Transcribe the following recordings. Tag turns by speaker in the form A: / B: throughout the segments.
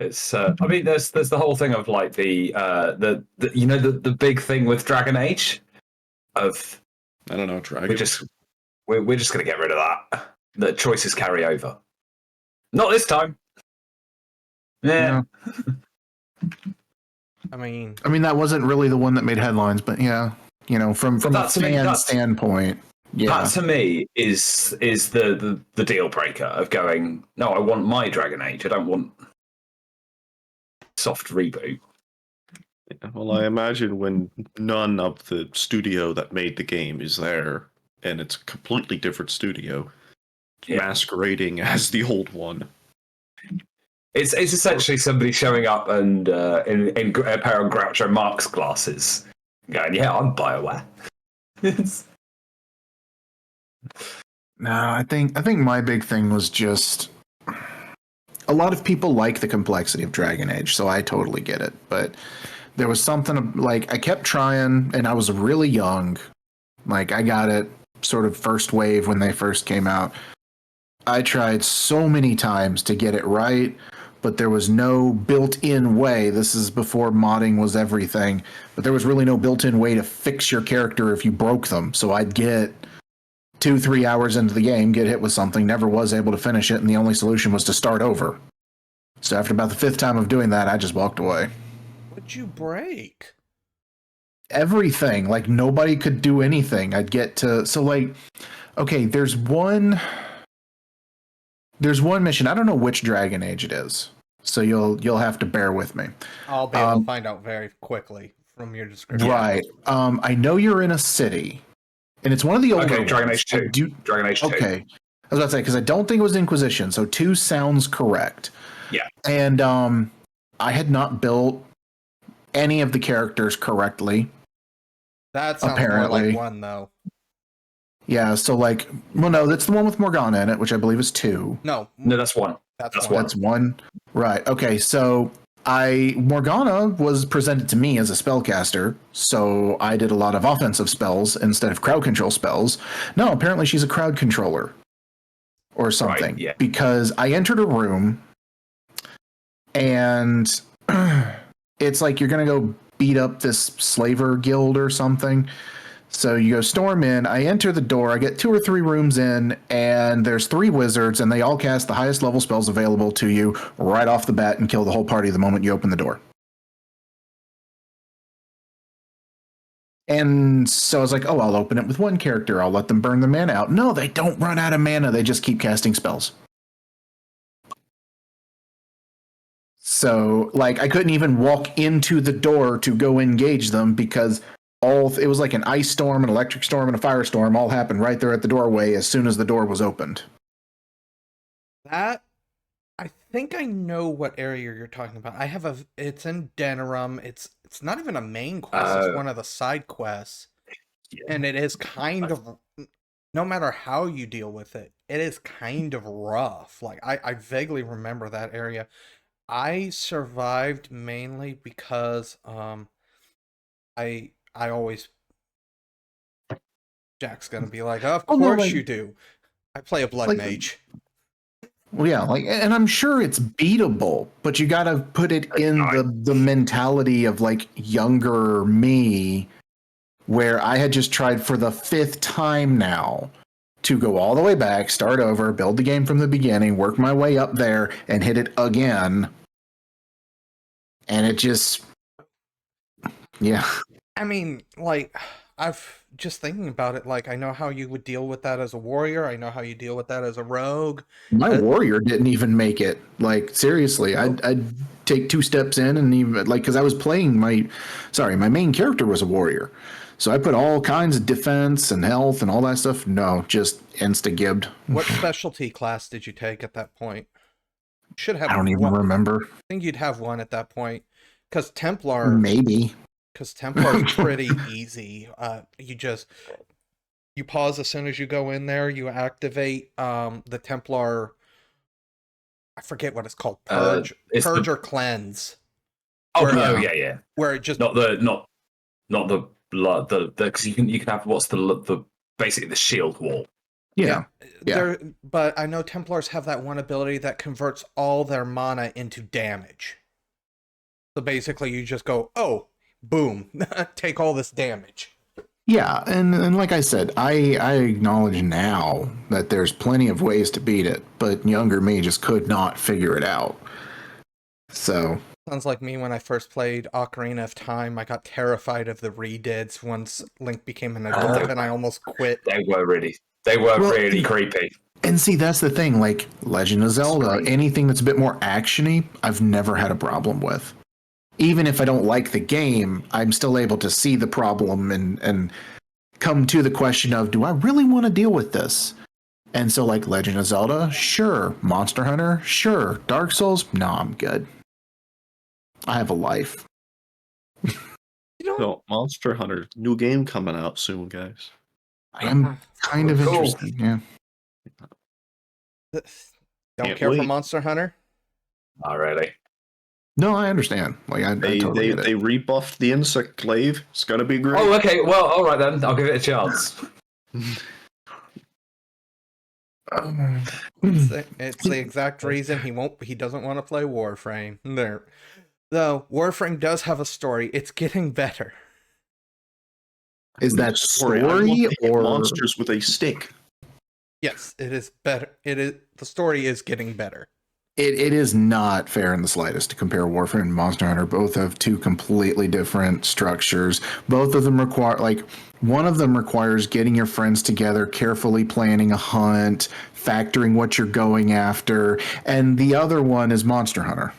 A: It's I mean, there's the whole thing of like the the big thing with Dragon Age of
B: I don't know, Dragon.
A: We're just gonna get rid of that. The choices carry over. Not this time. Yeah.
C: I mean,
D: that wasn't really the one that made headlines, but yeah, from a fan standpoint, yeah.
A: That to me is the deal breaker of going, no, I want my Dragon Age. I don't want soft reboot.
B: Yeah, well, I imagine when none of the studio that made the game is there, and it's a completely different studio, masquerading as the old one.
A: It's essentially somebody showing up and in a pair of Groucho Marx glasses, going, "Yeah, I'm BioWare."
D: No, I think my big thing was just a lot of people like the complexity of Dragon Age, so I totally get it. But there was something like I kept trying, and I was really young. Like I got it sort of first wave when they first came out. I tried so many times to get it right, but there was no built-in way. This is before modding was everything, but there was really no built-in way to fix your character if you broke them. So I'd get 2-3 hours into the game, get hit with something, never was able to finish it, and the only solution was to start over. So after about the 5th time of doing that, I just walked away.
C: What'd you break?
D: Everything. Like, nobody could do anything. I'd get to... So, like, okay, there's one mission. I don't know which Dragon Age it is, so you'll have to bear with me.
C: I'll be able to find out very quickly from your description.
D: Right. I know you're in a city, and it's one of the older ones.
A: Dragon Age 2. Dragon Age 2.
D: Okay. I was about to say, because I don't think it was Inquisition, so 2 sounds correct.
A: Yeah.
D: And I had not built any of the characters correctly.
C: That sounds
D: apparently
C: more like 1, though.
D: Yeah, so like, well, no, that's the one with Morgana in it, which I believe is 2.
C: No,
A: that's 1.
C: That's 1.
D: That's 1. Right. Okay, so Morgana was presented to me as a spellcaster, so I did a lot of offensive spells instead of crowd control spells. No, apparently she's a crowd controller or something.
A: Right, yeah.
D: Because I entered a room and it's like you're going to go beat up this slaver guild or something. So you go storm in, I enter the door, I get 2 or 3 rooms in, and there's 3 wizards, and they all cast the highest level spells available to you right off the bat and kill the whole party the moment you open the door. And so I was like, oh, I'll open it with 1 character, I'll let them burn the mana out. No, they don't run out of mana, they just keep casting spells. So, like, I couldn't even walk into the door to go engage them because it was like an ice storm, an electric storm, and a firestorm all happened right there at the doorway as soon as the door was opened.
C: That, I think I know what area you're talking about. It's in Denerim. It's not even a main quest. It's one of the side quests. Yeah. And it is kind of, no matter how you deal with it, it is kind of rough. Like, I vaguely remember that area. I survived mainly because I always... Jack's gonna be like, of course you do. I play a blood mage.
D: Well, yeah, and I'm sure it's beatable, but you gotta put it in the mentality of, like, younger me, where I had just tried for the 5th time now to go all the way back, start over, build the game from the beginning, work my way up there, and hit it again. And it just... Yeah.
C: I mean, like, I've just thinking about it, like, I know how you would deal with that as a warrior. I know how you deal with that as a rogue.
D: My warrior didn't even make it. Like, seriously, I'd take 2 steps in and even, like, because I was playing my main character was a warrior. So I put all kinds of defense and health and all that stuff. No, just insta-gibbed.
C: What specialty class did you take at that point? You should have.
D: I don't even remember.
C: I think you'd have 1 at that point. Because Templar...
D: Maybe.
C: Because Templar is pretty easy. You pause as soon as you go in there. You activate the Templar. I forget what it's called. Purge or cleanse.
A: Yeah.
C: Where it just
A: not the blood. Because you can have what's the basically the shield wall.
D: Yeah. Yeah.
C: But I know Templars have that one ability that converts all their mana into damage. So basically you just go, oh, boom, take all this damage.
D: Yeah, and like I said, I acknowledge now that there's plenty of ways to beat it, but younger me just could not figure it out. So
C: Sounds like me when I first played Ocarina of Time. I got terrified of the re-deads once Link became an adult, and I almost quit.
A: They were really creepy.
D: And see, that's the thing. Like Legend of Zelda, anything that's a bit more actiony, I've never had a problem with. Even if I don't like the game, I'm still able to see the problem and come to the question of, do I really want to deal with this? And so, like Legend of Zelda, sure. Monster Hunter, sure. Dark Souls, no, I'm good. I have a life.
B: So, Monster Hunter, new game coming out soon, guys.
D: I'm kind of interested, yeah.
C: Don't care for Monster Hunter?
A: Not really.
D: No, I understand. Like I totally get it.
B: They rebuffed the insect glaive. It's gonna be great.
A: Oh, okay. Well, all right then. I'll give it a chance.
C: It's the exact reason he doesn't want to play Warframe. There. Though Warframe does have a story. It's getting better.
D: Is that story
B: or monsters with a stick?
C: Yes, it is better. The story is getting better.
D: It is not fair in the slightest to compare Warframe and Monster Hunter. Both have two completely different structures. Both of them require, like, one of them requires getting your friends together, carefully planning a hunt, factoring what you're going after, and the other one is Monster Hunter.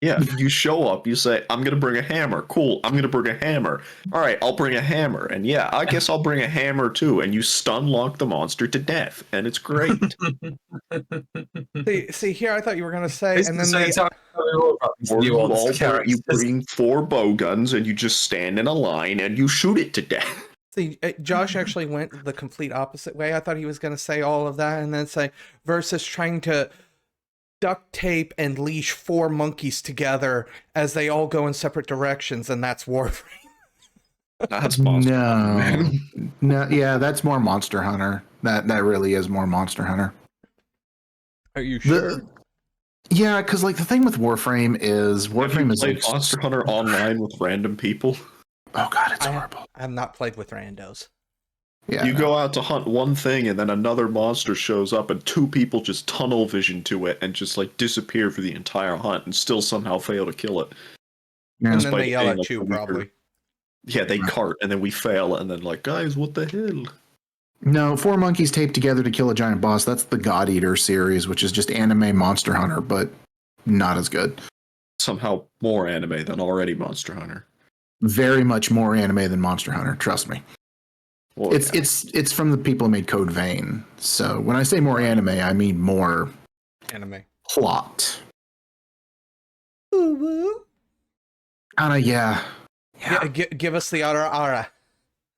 B: Yeah, you show up, you say, I'm going to bring a hammer. Cool, I'm going to bring a hammer. All right, I'll bring a hammer. And yeah, I guess I'll bring a hammer too. And you stun lock the monster to death. And it's great.
C: see, here I thought you were going to say, and then
B: you bring 4 bow guns and you just stand in a line and you shoot it to death.
C: See, Josh actually went the complete opposite way. I thought he was going to say all of that and then say, versus trying to duct tape and leash 4 monkeys together as they all go in separate directions, and that's Warframe.
B: That's Monster Hunter.
D: No, yeah, that's more Monster Hunter. That really is more Monster Hunter.
C: Are you sure?
D: Yeah, because like the thing with Warframe is
B: like Monster Hunter online with random people.
D: Oh god, it's horrible.
C: I have not played with randos.
D: Yeah,
B: you go out to hunt one thing and then another monster shows up and 2 people just tunnel vision to it and just like disappear for the entire hunt and still somehow fail to kill it.
D: Yeah.
C: And then they yell at you, probably.
B: Yeah, they cart and then we fail and then like, guys, what the hell?
D: No, 4 monkeys taped together to kill a giant boss. That's the God Eater series, which is just anime Monster Hunter, but not as good.
B: Somehow more anime than already Monster Hunter.
D: Very much more anime than Monster Hunter, trust me. Well, it's from the people who made Code Vein. So when I say more anime, I mean more
C: anime
D: plot.
C: Ooh.
D: Yeah.
C: Give us the ara,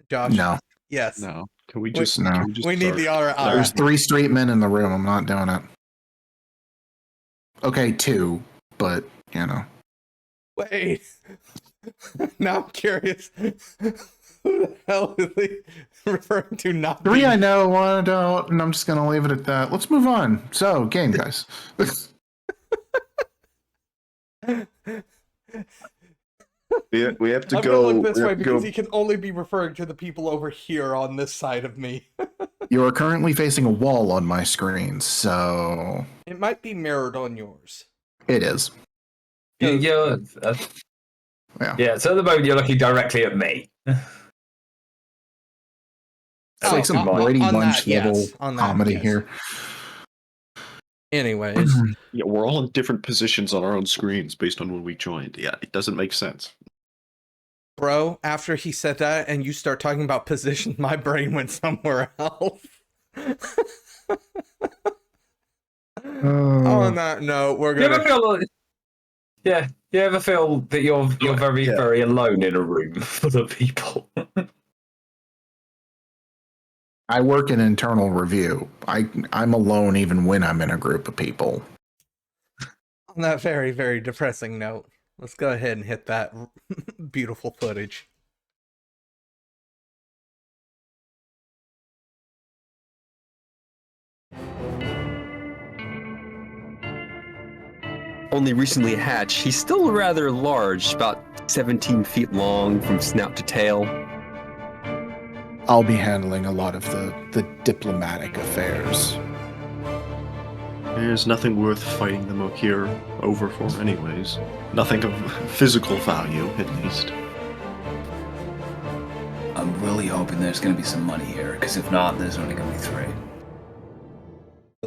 C: Josh.
D: No.
C: Yes.
B: No. Can we just?
D: No.
C: We need the ara.
D: There's 3 straight men in the room. I'm not doing it. Okay, 2, but you know.
C: Wait. Now I'm curious. Who the hell is he referring to? Not
D: 3 I know, 1 I don't, and I'm just gonna leave it at that. Let's move on. So, game, guys.
B: we have to
C: I'm
B: go.
C: gonna look this way because he can only be referring to the people over here on this side of me.
D: You are currently facing a wall on my screen, so
C: it might be mirrored on yours.
D: It is.
A: Yeah. So at the moment you're looking directly at me.
D: It's like some Brady Bunch level comedy here.
C: Anyways.
B: Yeah, we're all in different positions on our own screens based on when we joined. Yeah, it doesn't make sense.
C: Bro, after he said that and you start talking about positions, my brain went somewhere else. On that note, we're gonna...
A: You ever feel that you're very, very alone in a room full of people?
D: I work in internal review. I'm alone even when I'm in a group of people.
C: On that very, very depressing note, let's go ahead and hit that beautiful footage.
E: only recently hatched, he's still rather large, about 17 feet long from snout to tail.
D: I'll be handling a lot of the diplomatic affairs.
B: There's nothing worth fighting them here over for anyways. Nothing of physical value, at least.
F: I'm really hoping there's going to be some money here, because if not, there's only going to be 3.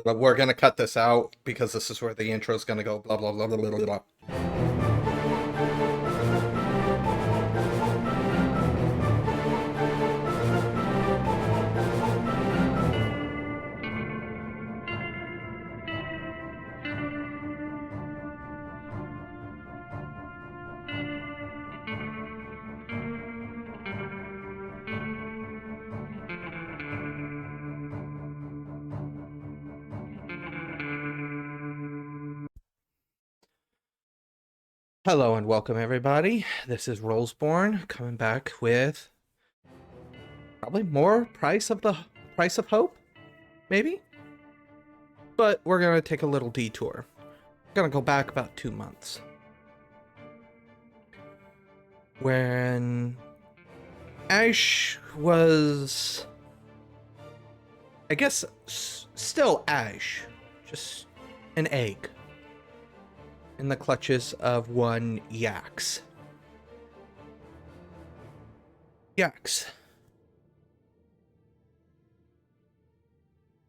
C: But we're gonna cut this out because this is where the intro is gonna go. Blah blah blah blah blah blah. Hello and welcome everybody. This is Rollsborne coming back with probably more Price of Hope, maybe? But we're gonna take a little detour. We're gonna go back about 2 months. When Ash was, I guess, still Ash, just an egg in the clutches of one Yax. Yax.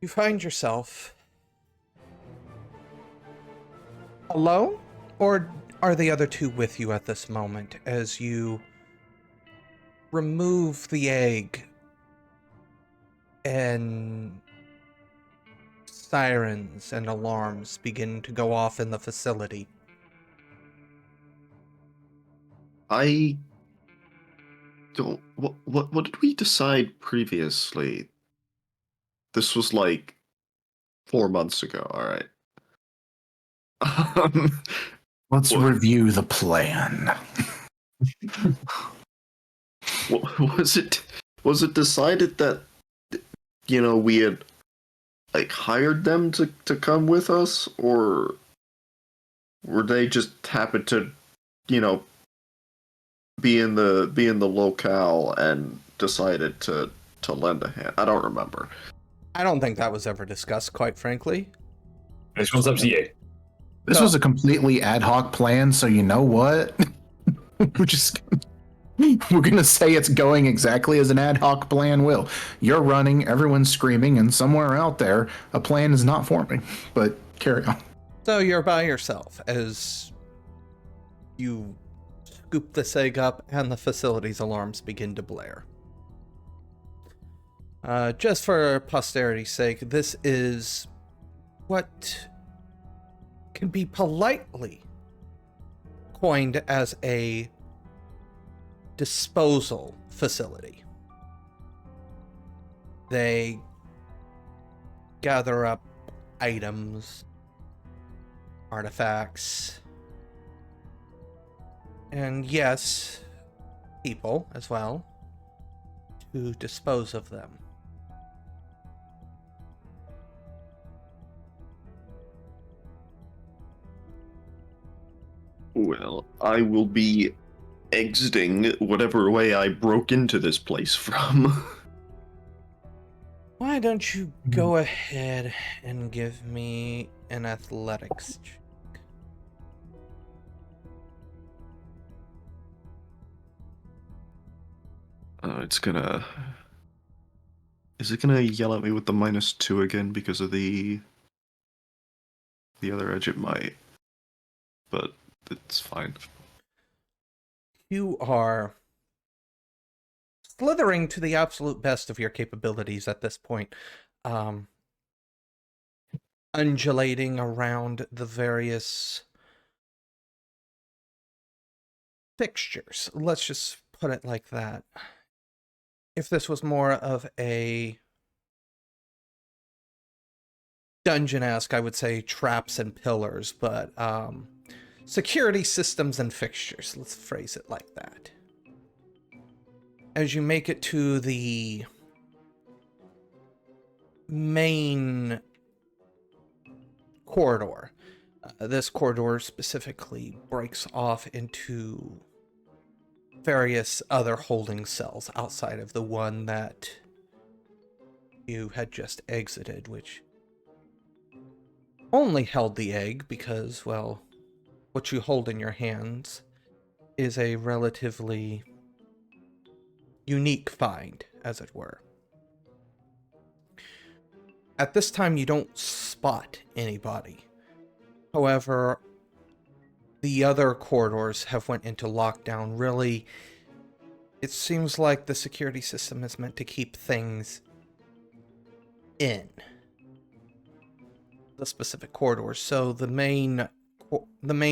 C: You find yourself alone, or are the other two with you at this moment as you remove the egg and sirens and alarms begin to go off in the facility?
B: I don't. What did we decide previously? This was like 4 months ago. All right.
D: Let's review the plan.
B: Was it decided that we had like hired them to come with us, or were they just happened to be in the locale and decided to lend a hand? I don't remember.
C: I don't think that was ever discussed, quite frankly.
A: This one's up to you.
D: This was a completely ad hoc plan, so you know what? We're gonna say it's going exactly as an ad hoc plan will. You're running, everyone's screaming, and somewhere out there, a plan is not forming. But carry on.
C: So you're by yourself as you scoop this egg up and the facility's alarms begin to blare. Just for posterity's sake, this is what can be politely coined as a disposal facility. They gather up items, artifacts, and yes, people as well, to dispose of them.
B: Well, I will be exiting whatever way I broke into this place from.
C: Why don't you go ahead and give me an athletics check?
B: Is it gonna yell at me with the -2 again because of the other edge? It might, but it's fine.
C: You are slithering to the absolute best of your capabilities at this point, undulating around the various fixtures. Let's just put it like that. If this was more of a dungeon-esque, I would say traps and pillars, but security systems and fixtures, let's phrase it like that. As you make it to the main corridor, This corridor specifically breaks off into various other holding cells outside of the one that you had just exited, which only held the egg because, well, what you hold in your hands is a relatively unique find, as it were. At this time, you don't spot anybody. However, the other corridors have went into lockdown. Really, it seems like the security system is meant to keep things in the specific corridors. So the main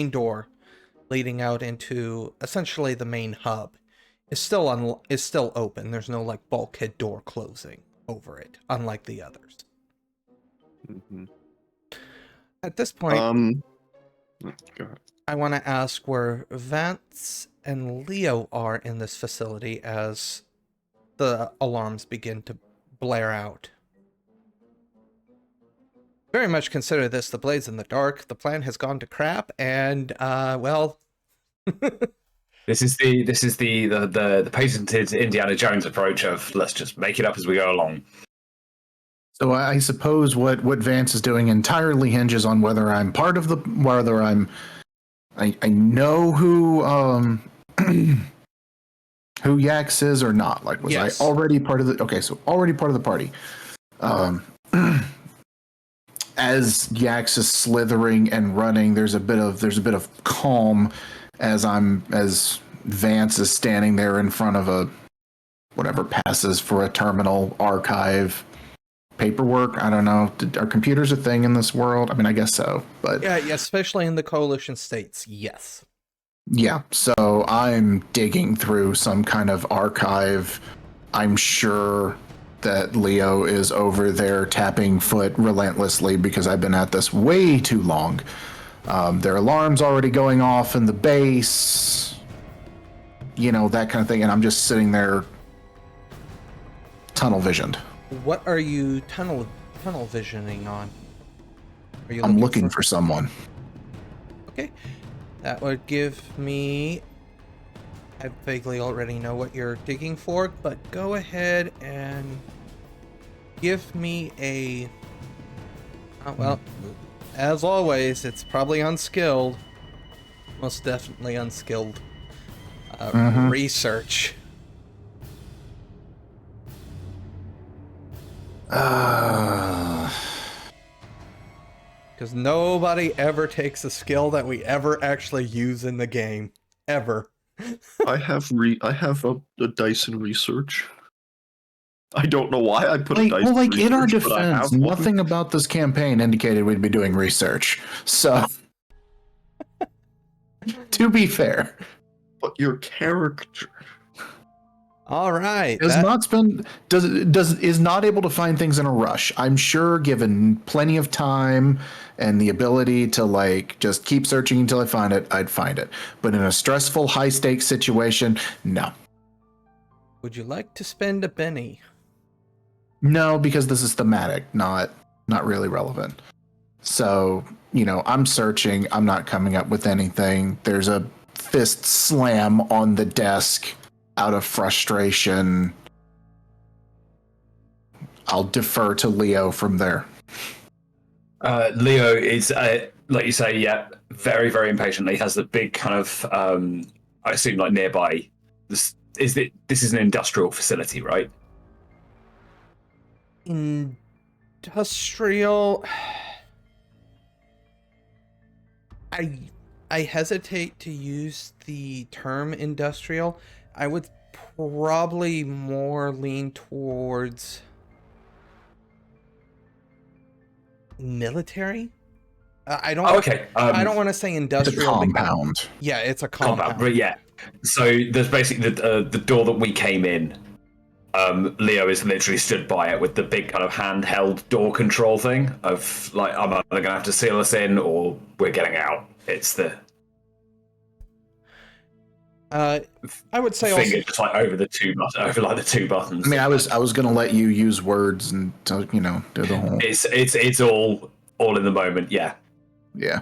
C: door leading out into essentially the main hub is still open. There's no like bulkhead door closing over it, unlike the others.
B: Mm-hmm.
C: At this point,
B: Go ahead.
C: I want to ask where Vance and Leo are in this facility as the alarms begin to blare out. Very much consider this the Blades in the Dark. The plan has gone to crap, and well,
A: This is the patented Indiana Jones approach of let's just make it up as we go along.
D: So I suppose what Vance is doing entirely hinges on whether I'm part of I know who who Yax is or not. Like, was
C: Yes.
D: I already part of the? Okay, so already part of the party. As Yax is slithering and running, there's a bit of calm as Vance is standing there in front of a whatever passes for a terminal archive paperwork. I don't know. Are computers a thing in this world? I mean, I guess so, but
C: yeah, especially in the coalition states, yes.
D: yeah. So I'm digging through some kind of archive. I'm sure that Leo is over there tapping foot relentlessly because I've been at this way too long. There are alarms already going off in the base, that kind of thing, and I'm just sitting there tunnel visioned.
C: What are you tunnel visioning on? Are you
D: I'm looking for someone.
C: Okay, that would give me. I vaguely already know what you're digging for, but go ahead and give me a. Well, as always, it's probably unskilled. Most definitely unskilled. Research. Because nobody ever takes a skill that we ever actually use in the game. Ever.
B: I have a dice in research. I don't know why I put a dice in research.
D: In our
B: but I
D: defense,
B: have one.
D: nothing about this campaign indicated we'd be doing research. So, to be fair,
B: But your character.
C: All right.
D: is not able to find things in a rush. I'm sure, given plenty of time and the ability to just keep searching until I find it, I'd find it. But in a stressful, high stakes situation, no.
C: Would you like to spend a penny?
D: No, because this is thematic, not really relevant. So, I'm searching. I'm not coming up with anything. There's a fist slam on the desk out of frustration. I'll defer to Leo from there.
A: Leo is, like you say, yeah, very, very impatiently. Has the big kind of, I assume, nearby. This is an industrial facility, right?
C: Industrial. I hesitate to use the term industrial. I would probably more lean towards military. I don't.
A: Okay.
C: I don't want to say industrial.
D: It's a compound.
C: Yeah, it's a compound.
A: But yeah. So there's basically the door that we came in. Leo is literally stood by it with the big kind of handheld door control thing of I'm either gonna have to seal us in or we're getting out. It's the
C: I would say
A: finger
C: also
A: just over the two buttons.
D: I mean, I was gonna let you use words and do the whole.
A: It's all in the moment. Yeah.
D: Yeah.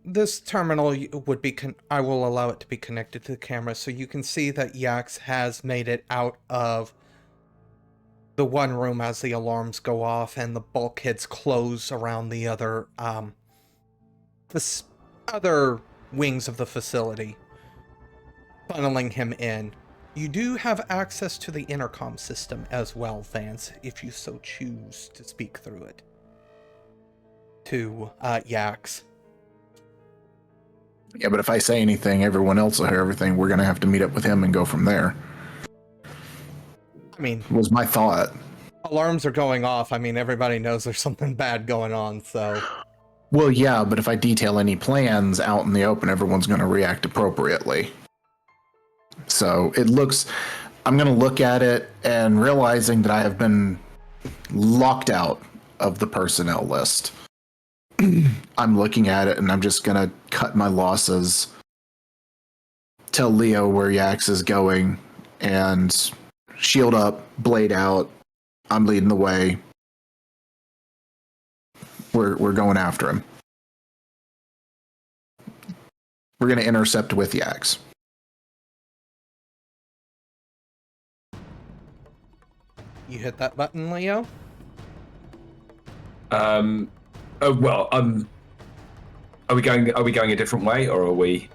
C: This terminal would be. I will allow it to be connected to the camera, so you can see that Yax has made it out of the one room as the alarms go off and the bulkheads close around the other other wings of the facility, funneling him in. You do have access to the intercom system as well, Vance, if you so choose to speak through it to Yax.
D: Yeah, but if I say anything, everyone else will hear everything. We're going to have to meet up with him and go from there.
C: I mean,
D: Was my thought.
C: Alarms are going off. I mean, everybody knows there's something bad going on, so...
D: Well, yeah, but if I detail any plans out in the open, everyone's going to react appropriately. So it looks... I'm going to look at it and realizing that I have been locked out of the personnel list. I'm looking at it and I'm just going to cut my losses, tell Leo where Yax is going, and shield up, blade out. I'm leading the way. We're going after him. We're going to intercept with Yax.
C: You hit that button, Leo?
A: Are we going a different way, or are we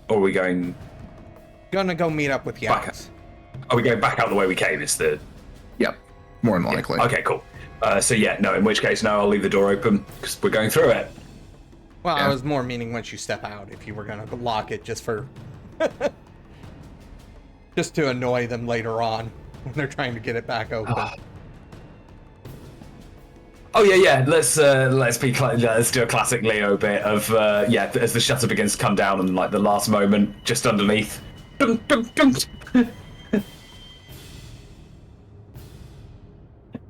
A: going?
C: Gonna go meet up with Yax.
A: Are we going back out the way we came? Is the...
D: Yep, more than likely.
A: Yeah. Okay, cool. So yeah, no. In which case, no, I'll leave the door open because we're going through it.
C: Well,
D: Yeah.
C: I was more meaning once you step out, if you were gonna lock it just for... just to annoy them later on when they're trying to get it back open.
A: Oh yeah. Let's do a classic Leo bit of as the shutter begins to come down and like the last moment just underneath. Dum, dum, dum.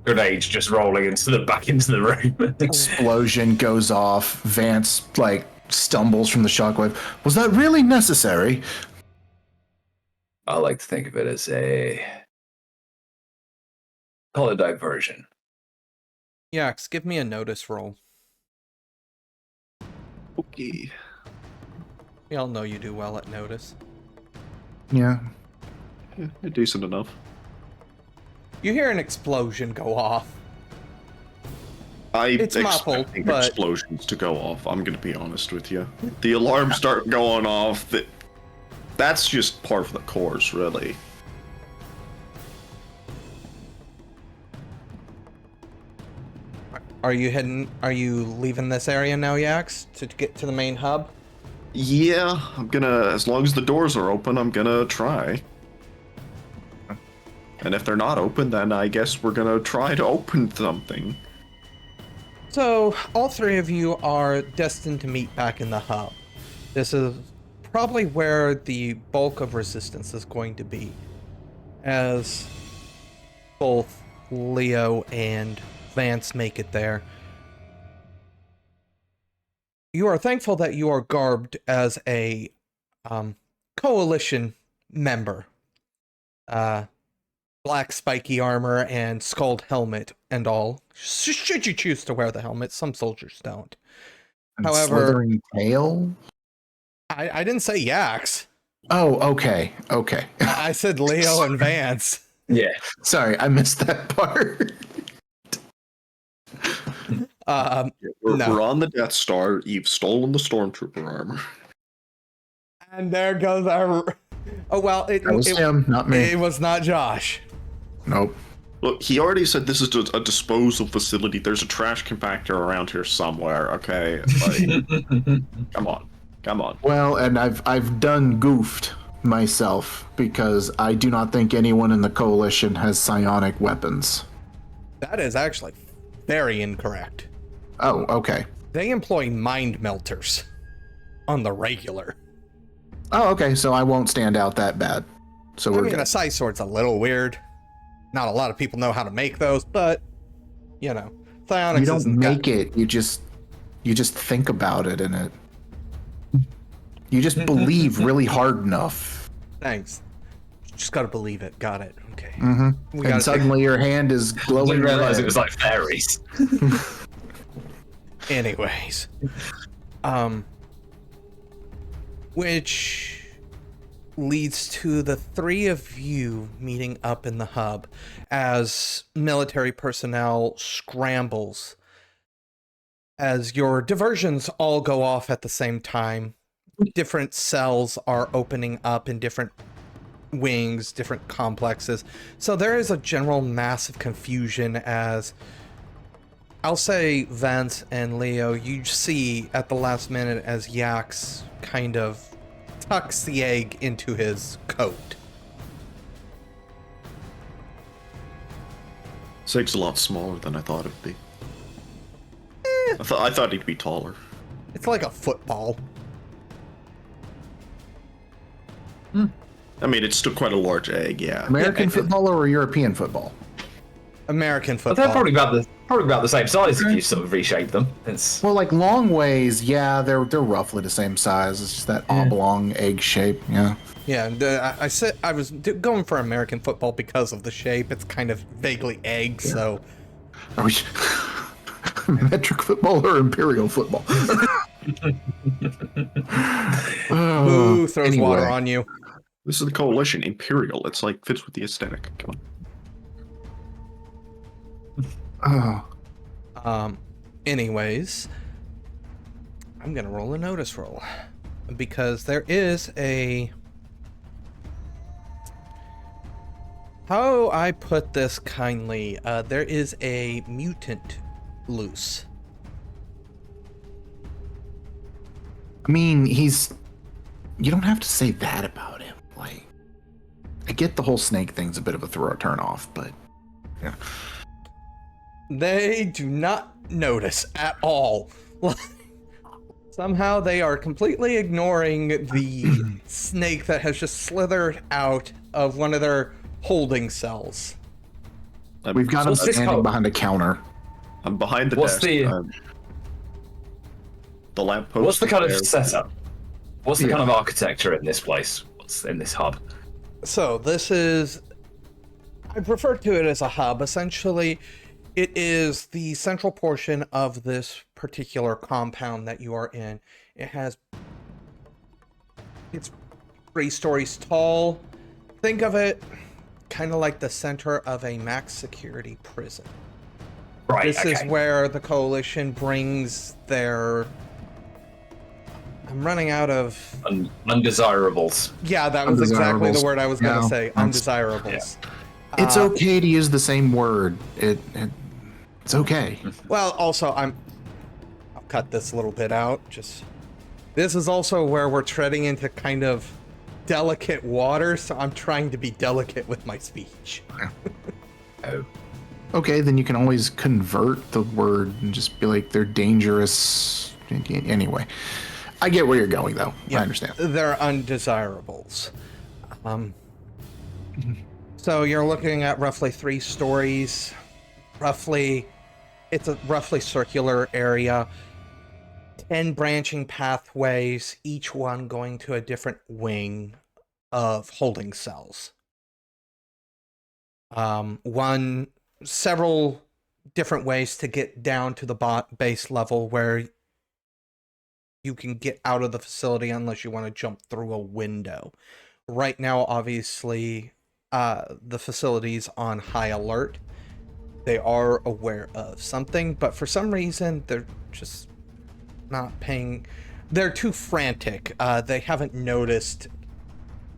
A: Grenades just rolling back into the room.
D: Explosion goes off. Vance stumbles from the shockwave. Was that really necessary?
A: I like to think of it as call it diversion.
C: Yax, give me a notice roll.
B: Okay.
C: We all know you do well at notice.
D: Yeah.
B: Yeah, decent enough.
C: You hear an explosion go off.
B: It's
C: muffled,
B: expecting
C: but...
B: explosions to go off. I'm gonna be honest with you. The alarms start going off. That's just par for the course, really.
C: Are you leaving this area now, Yax, to get to the main hub?
B: Yeah, I'm gonna. As long as the doors are open, I'm gonna try. And if they're not open, then I guess we're gonna try to open something.
C: So, all three of you are destined to meet back in the hub. This is probably where the bulk of resistance is going to be, as both Leo and Vance make it there. You are thankful that you are garbed as a coalition member. Black spiky armor and skulled helmet and all. Should you choose to wear the helmet, some soldiers don't.
D: And
C: However,
D: slithering tail?
C: I didn't say Yax.
D: Oh, okay.
C: I said Leo and Vance.
A: Yeah.
D: Sorry, I missed that part.
B: We're on the Death Star. You've stolen the Stormtrooper armor.
C: And there goes our... Oh, well, it
D: That was him, not me.
C: It was not Josh.
D: Nope.
B: Look, he already said this is a disposal facility. There's a trash compactor around here somewhere, okay? Come on.
D: Well, and I've done goofed myself because I do not think anyone in the coalition has psionic weapons.
C: That is actually very incorrect.
D: Oh, okay.
C: They employ mind melters on the regular.
D: Oh, okay, so I won't stand out that bad. So we're
C: I mean,
D: good.
C: a psi sword's a little weird. Not a lot of people know how to make those, but, you know, psionics
D: You don't
C: isn't
D: make it, you just think about it and it... You just believe really hard enough.
C: Thanks. Just gotta believe it. Got it. Okay.
D: Mm-hmm.
C: gotta
D: And suddenly your hand is
A: I
D: glowing
A: didn't realize
D: red.
A: it was like fairies.
C: Anyways, which leads to the three of you meeting up in the hub as military personnel scrambles, as your diversions all go off at the same time. Different cells are opening up in different wings, different complexes. So there is a general massive confusion as, I'll say, Vance and Leo, you see at the last minute as Yax kind of tucks the egg into his coat.
B: This egg's a lot smaller than I thought it'd be. I thought he'd be taller.
C: It's like a football.
B: I mean, it's still quite a large egg, yeah.
D: American football or European football?
C: American
A: But
C: football.
A: they're probably about the same size if you sort of reshape them. It's
D: Well, like long ways, yeah, they're roughly the same size. It's just that oblong egg shape. Yeah.
C: Yeah, I said I was going for American football because of the shape. It's kind of vaguely egg, so.
D: Are we metric football or imperial football?
C: Boo throws water on you.
B: This is the coalition, Imperial. It's like fits with the aesthetic. Come on.
D: Oh.
C: Anyways, I'm gonna roll a notice roll because there is a. How I put this kindly, there is a mutant loose.
D: I mean, you don't have to say that about him. Like, I get the whole snake thing's a bit of a turn off, but yeah.
C: They do not notice at all. Somehow they are completely ignoring the snake that has just slithered out of one of their holding cells.
D: We've got him standing behind a counter.
B: I'm behind the
A: What's
B: desk. The lamppost.
A: what's the kind of
B: there.
A: setup? What's the kind of architecture in this place? What's in this hub?
C: So this is, I refer to it as a hub. Essentially, it is the central portion of this particular compound that you are in. It's 3 stories tall. Think of it kind of like the center of a max security prison.
A: Right.
C: This is where the coalition brings their. I'm running out of.
A: Undesirables.
C: Yeah, that was exactly the
D: Undesirables.
C: word I was going to
D: Yeah,
C: say.
D: that's-
C: Undesirables.
D: It's okay to use the same word. It's okay.
C: Well, also, I'll cut this little bit out. This is also where we're treading into kind of delicate water, so I'm trying to be delicate with my speech.
A: Oh.
D: Okay, then you can always convert the word and just be like, they're dangerous. Anyway, I get where you're going, though.
C: Yeah,
D: I understand.
C: They're undesirables. So you're looking at roughly 3 stories. It's a roughly circular area. 10 branching pathways, each one going to a different wing of holding cells. Several different ways to get down to the base level where you can get out of the facility unless you want to jump through a window. Right now, obviously, the facility's on high alert. They are aware of something, but for some reason, they're just not paying. They're too frantic. They haven't noticed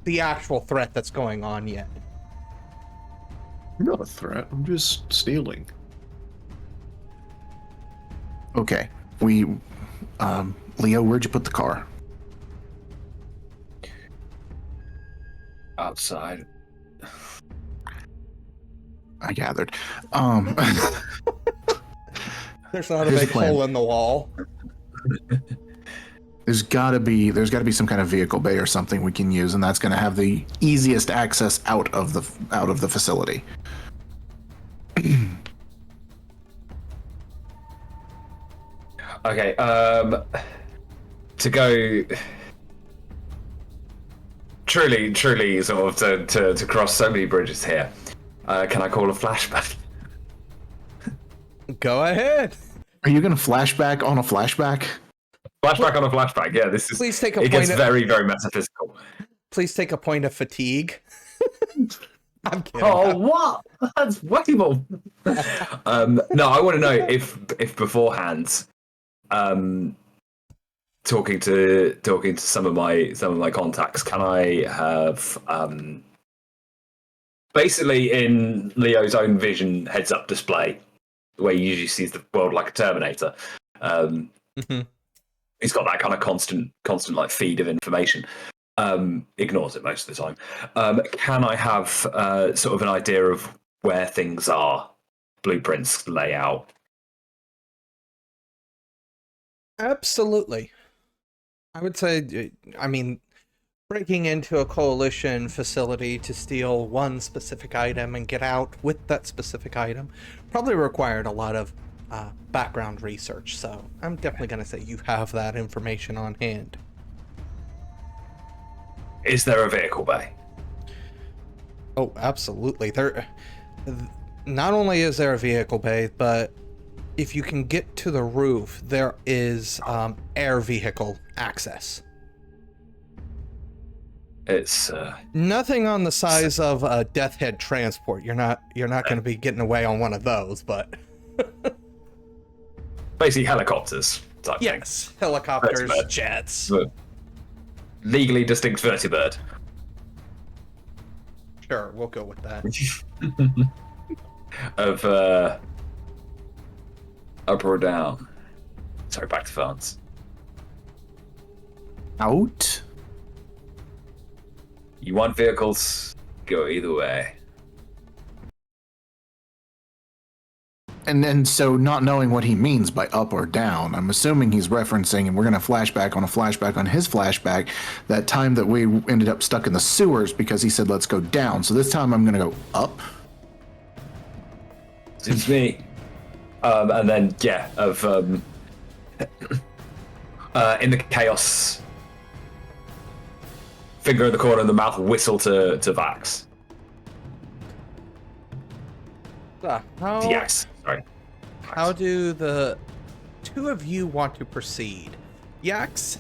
C: the actual threat that's going on yet.
B: You're not a threat. I'm just stealing.
D: Okay. Leo, where'd you put the car?
A: Outside.
D: I gathered.
C: There's not a
D: Here's
C: big
D: the plan.
C: hole in the wall.
D: There's gotta be some kind of vehicle bay or something we can use, and that's gonna have the easiest access out of the facility.
A: Okay. To go. Truly, sort of to cross so many bridges here. Can I call a flashback?
C: Go ahead.
D: Are you going to flashback on a flashback?
A: Flashback on a flashback. Yeah, this is.
C: Please take a
A: It gets
C: point.
A: very, very metaphysical.
C: Please take a point of fatigue. I'm kidding.
A: Oh, what? That's way more. No, I want to know if beforehand, talking to some of my contacts, can I have basically in Leo's own vision heads up display, the way he usually sees the world like a Terminator. He's got that kind of constant like feed of information. Ignores it most of the time. Can I have sort of an idea of where things are, blueprints, layout?
C: Absolutely. I would say, I mean, breaking into a coalition facility to steal one specific item and get out with that specific item probably required a lot of background research. So I'm definitely going to say you have that information on hand.
A: Is there a vehicle bay?
C: Oh, absolutely. There. Not only is there a vehicle bay, but if you can get to the roof, there is air vehicle access.
A: It's
C: nothing on the size of a Death Head transport. You're not going to be getting away on one of those, but
A: basically helicopters type thing.
C: yes, helicopters,
A: Vertibird.
C: jets.
A: But legally distinct vertibird.
C: Sure, we'll go with that.
A: Of up or down. Sorry, back to France.
D: Out?
A: You want vehicles? Go either way.
D: And so not knowing what he means by up or down, I'm assuming he's referencing, and we're going to flashback on a flashback on his flashback, that time that we ended up stuck in the sewers because he said, let's go down. So this time I'm going to go up.
A: It's me. And then, yeah, of in the chaos, finger in the corner of the mouth, whistle to Vax. Yes, sorry.
C: How do the two of you want to proceed? Yax,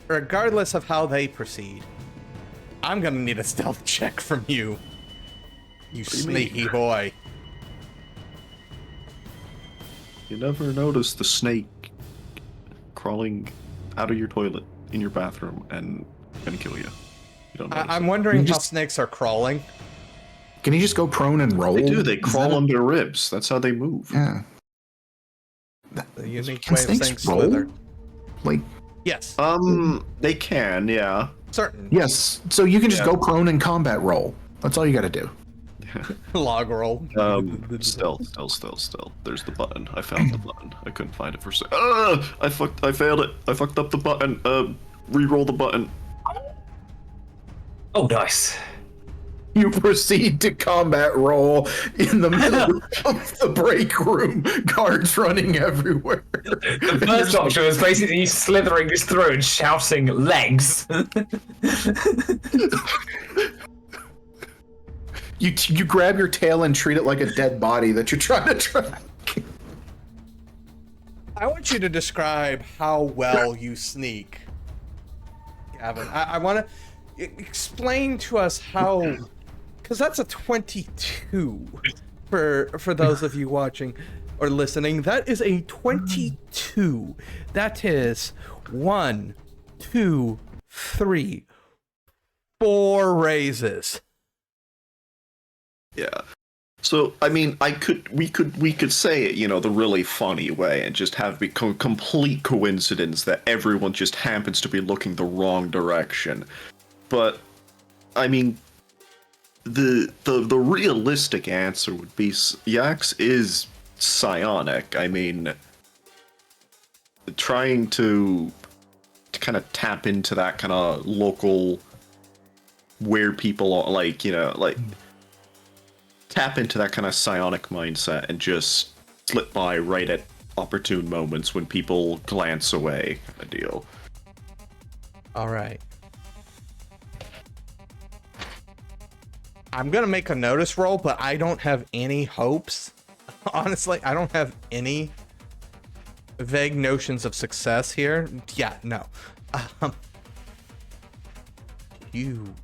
C: regardless of how they proceed, I'm gonna need a stealth check from you. You sneaky boy.
B: You never notice the snake crawling out of your toilet in your bathroom and gonna kill you. You don't notice
C: I'm
B: it.
C: wondering how snakes are crawling.
D: Can he just go prone and roll?
B: They do. They
D: Is
B: crawl
D: that
B: on their ribs. That's how they move.
D: Yeah.
C: The unique
D: Can
C: way of
D: snakes
C: saying
D: roll?
C: slither.
D: Like,
C: Yes,
B: They can, yeah.
C: certain.
D: yes. So you can just
B: Yeah.
D: go prone and combat roll. That's all you got to do.
C: Log roll.
B: Stealth. There's the button. I found the button. I couldn't find it for a second. I failed it. I fucked up the button. Re-roll the button.
A: Oh, nice.
D: You proceed to combat roll in the middle of the break room, guards running everywhere.
A: The first option was basically you slithering just through and shouting legs.
D: You grab your tail and treat it like a dead body that you're trying to track.
C: I want you to describe how well you sneak, Gavin. I want to explain to us how, because that's a 22 for those of you watching or listening. That is a 22. That is 1, 2, 3, 4 raises.
B: Yeah. So I mean, we could say it, the really funny way, and just have it become complete coincidence that everyone just happens to be looking the wrong direction. But I mean, the realistic answer would be Yax is psionic. I mean, trying to kind of tap into that kind of local where people are, like tap into that kind of psionic mindset and just slip by right at opportune moments when people glance away, kind of deal.
C: All right. I'm gonna make a notice roll, but I don't have any hopes. Honestly, I don't have any vague notions of success here. Yeah, no. You,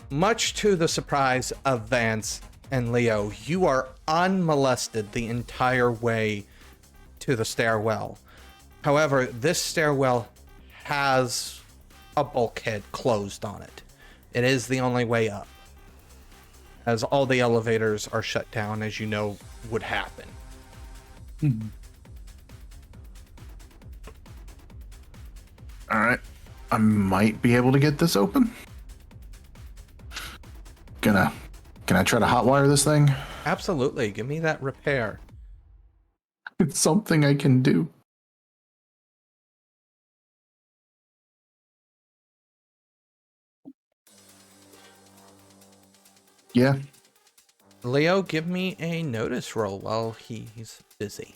C: much to the surprise of Vance and Leo, you are unmolested the entire way to the stairwell. However, this stairwell has a bulkhead closed on it. It is the only way up, as all the elevators are shut down, as you know would happen.
D: All right. I might be able to get this open. Can I try to hotwire this thing?
C: Absolutely. Give me that repair.
D: It's something I can do. Yeah.
C: Leo, give me a notice roll while he's busy.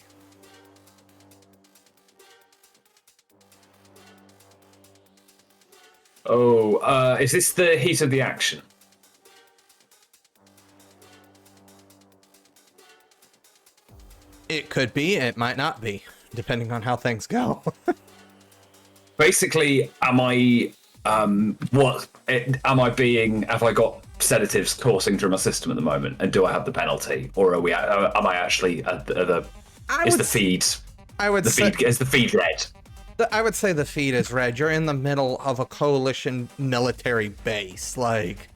A: Oh, is this the heat of the action?
C: It could be, it might not be, depending on how things go.
A: Basically, have I got sedatives coursing through my system at the moment, and do I have the penalty, or am I actually at the is the feed red?
C: I would say the feed is red. You're in the middle of a coalition military base. Like,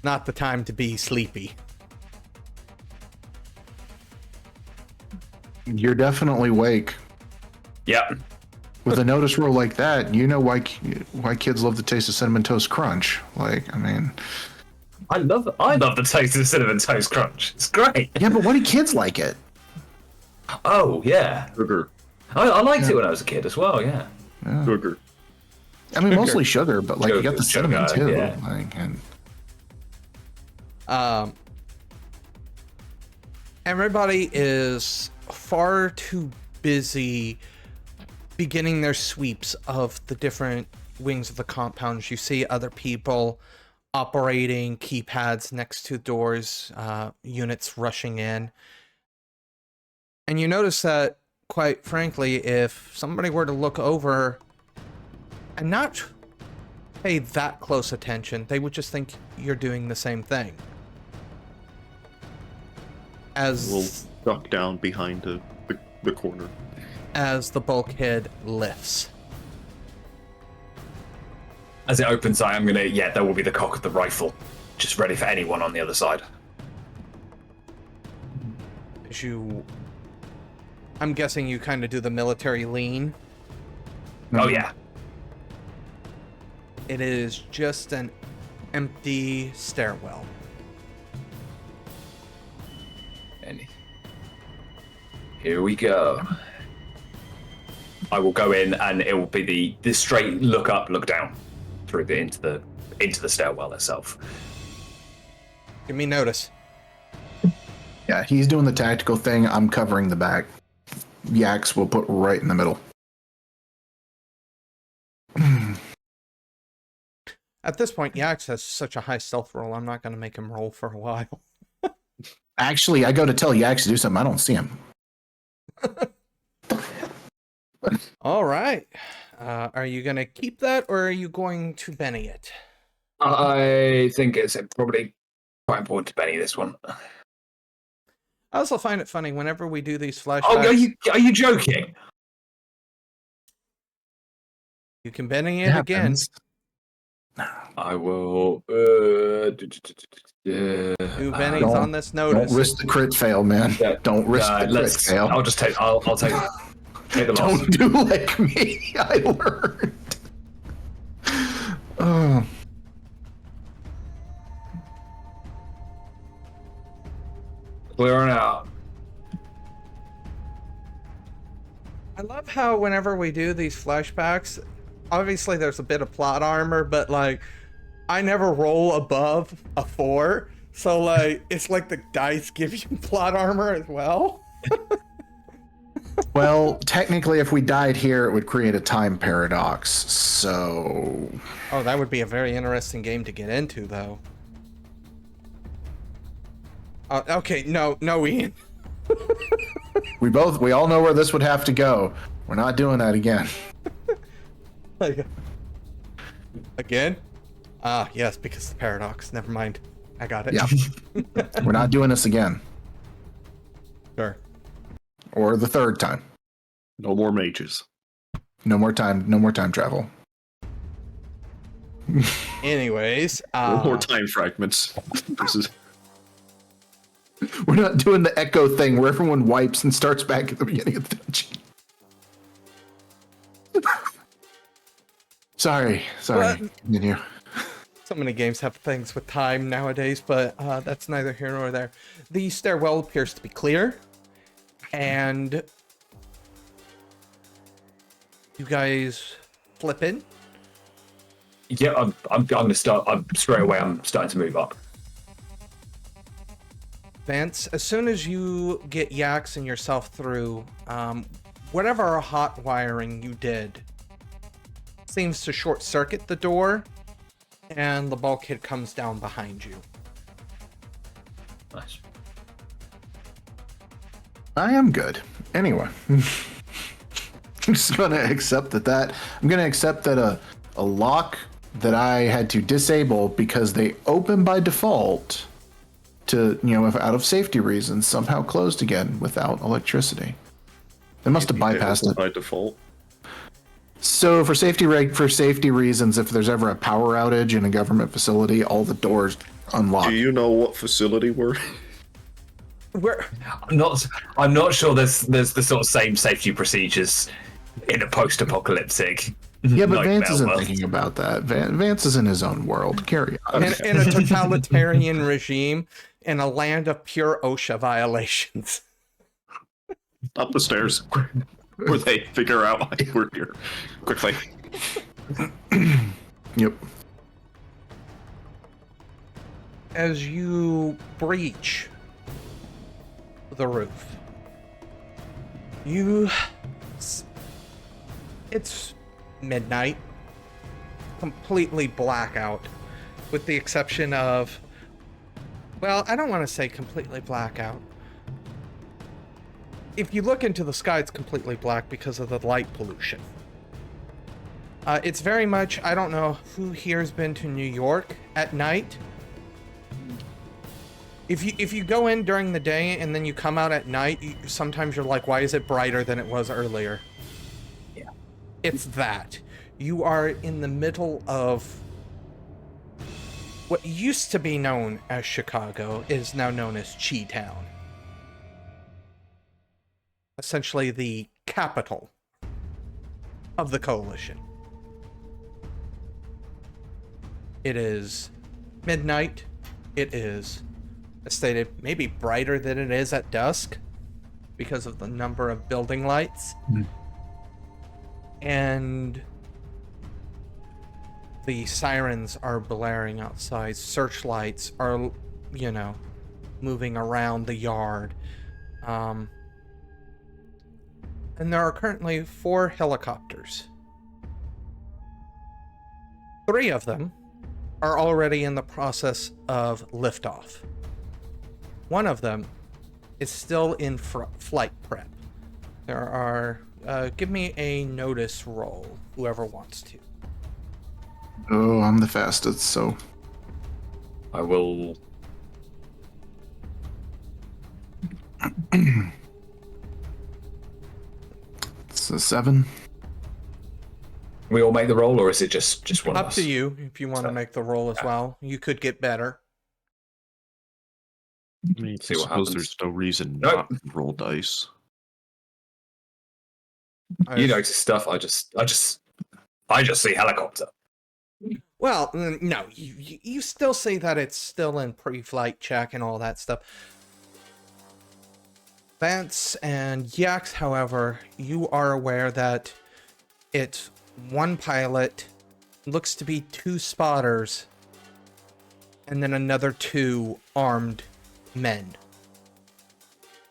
C: not the time to be sleepy.
D: You're definitely awake.
A: Yeah.
D: With a notice roll like that, you know why kids love the taste of Cinnamon Toast Crunch. Like, I mean,
A: I love the taste of Cinnamon Toast Crunch. It's great.
D: yeah, but why do kids like it?
A: Oh yeah,
B: Sugar.
A: I liked it when I was a kid as well. Yeah.
B: Sugar.
D: I mean, mostly sugar, but like you got the cinnamon
A: Sugar,
D: too.
A: yeah.
D: Like, and
C: Everybody is far too busy beginning their sweeps of the different wings of the compounds. You see other people operating keypads next to doors, units rushing in. And you notice that, quite frankly, if somebody were to look over and not pay that close attention, they would just think you're doing the same thing. As
B: We'll duck down behind the corner.
C: as the bulkhead lifts.
A: As it opens, there will be the cock of the rifle, just ready for anyone on the other side.
C: As you, I'm guessing you kind of do the military lean.
A: Oh yeah.
C: It is just an empty stairwell.
A: And here we go. I will go in, and it will be the straight look up, look down through into the stairwell itself.
C: Give me notice.
D: yeah, he's doing the tactical thing. I'm covering the back. Yax will put right in the middle.
C: At this point, Yax has such a high stealth roll, I'm not going to make him roll for a while.
D: Actually, I go to tell Yax to do something. I don't see him.
C: All right. Are you going to keep that, or are you going to Benny it?
A: I think it's probably quite important to Benny this one.
C: I also find it funny whenever we do these flashbacks.
A: Oh, are you joking?
C: You can Benny it again.
A: I will.
C: Two Bennies on this notice.
D: Don't risk the crit fail, man.
A: Yeah,
D: Don't risk the crit fail.
A: I'll just take. I'll take the loss.
D: Don't do like me. I learned. Oh.
A: Clearing out.
C: I love how whenever we do these flashbacks, obviously there's a bit of plot armor, but like I never roll above a 4, so like it's like the dice give you plot armor as well.
D: Well, technically, if we died here, it would create a time paradox. So,
C: Oh, that would be a very interesting game to get into, though. Okay, no, Ian.
D: We all know where this would have to go. We're not doing that again.
C: Again? Ah, yes, because the paradox. Never mind. I got it.
D: Yeah. We're not doing this again.
C: Sure.
D: Or the third time.
B: No more mages.
D: No more time travel.
C: Anyways,
B: No more time fragments. This is
D: We're not doing the echo thing where everyone wipes and starts back at the beginning of the dungeon. Sorry. Continue.
C: so many games have things with time nowadays, but that's neither here nor there. The stairwell appears to be clear, and you guys flip in.
A: Yeah, I'm gonna start. I'm starting to move up.
C: Vance, as soon as you get Yax and yourself through, whatever hot wiring you did seems to short circuit the door, and the bulkhead comes down behind you.
A: Nice.
D: I am good. Anyway. I'm just gonna accept that. I'm gonna accept that a lock that I had to disable because they open by default to, out of safety reasons, somehow closed again without electricity. They must have bypassed it
B: by default.
D: So for safety reasons, if there's ever a power outage in a government facility, all the doors unlock.
B: Do you know what facility we're?
A: I'm not sure there's the sort of same safety procedures in a post-apocalyptic.
D: Yeah, but
A: nightmare
D: Vance isn't
A: world.
D: thinking about that. Vance is in his own world. Carry on.
C: In a totalitarian regime, in a land of pure OSHA violations.
B: Up the stairs, where they figure out why we're here quickly.
D: Yep.
C: As you breach the roof, it's midnight, completely blackout, with the exception of, well, I don't want to say completely blackout. If you look into the sky, it's completely black because of the light pollution. It's very much, I don't know who here has been to New York at night. If you go in during the day and then you come out at night, sometimes you're like, why is it brighter than it was earlier?
A: Yeah.
C: It's that. You are in the middle of what used to be known as Chicago, is now known as Chi-Town. Essentially the capital of the coalition. It is midnight. It is, as stated, maybe brighter than it is at dusk because of the number of building lights. And the sirens are blaring outside. Searchlights are, moving around the yard. And there are currently 4 helicopters. 3 of them are already in the process of liftoff. One of them is still in flight prep. There are... give me a notice roll, whoever wants to.
D: Oh, I'm the fastest, so...
A: I will...
D: It's a 7.
A: We all make the roll, or is it just one of
C: Up
A: us?
C: to you, if you want to make the roll as well. You could get better.
B: I mean,
A: See
B: I
A: what
B: suppose
A: happens.
B: there's no reason
A: Nope.
B: not to roll dice.
A: You notice stuff. I just see helicopter.
C: Well, no, you still see that it's still in pre-flight check and all that stuff. Vance and Yax, however, you are aware that it's one pilot, looks to be 2 spotters, and then another 2 armed men.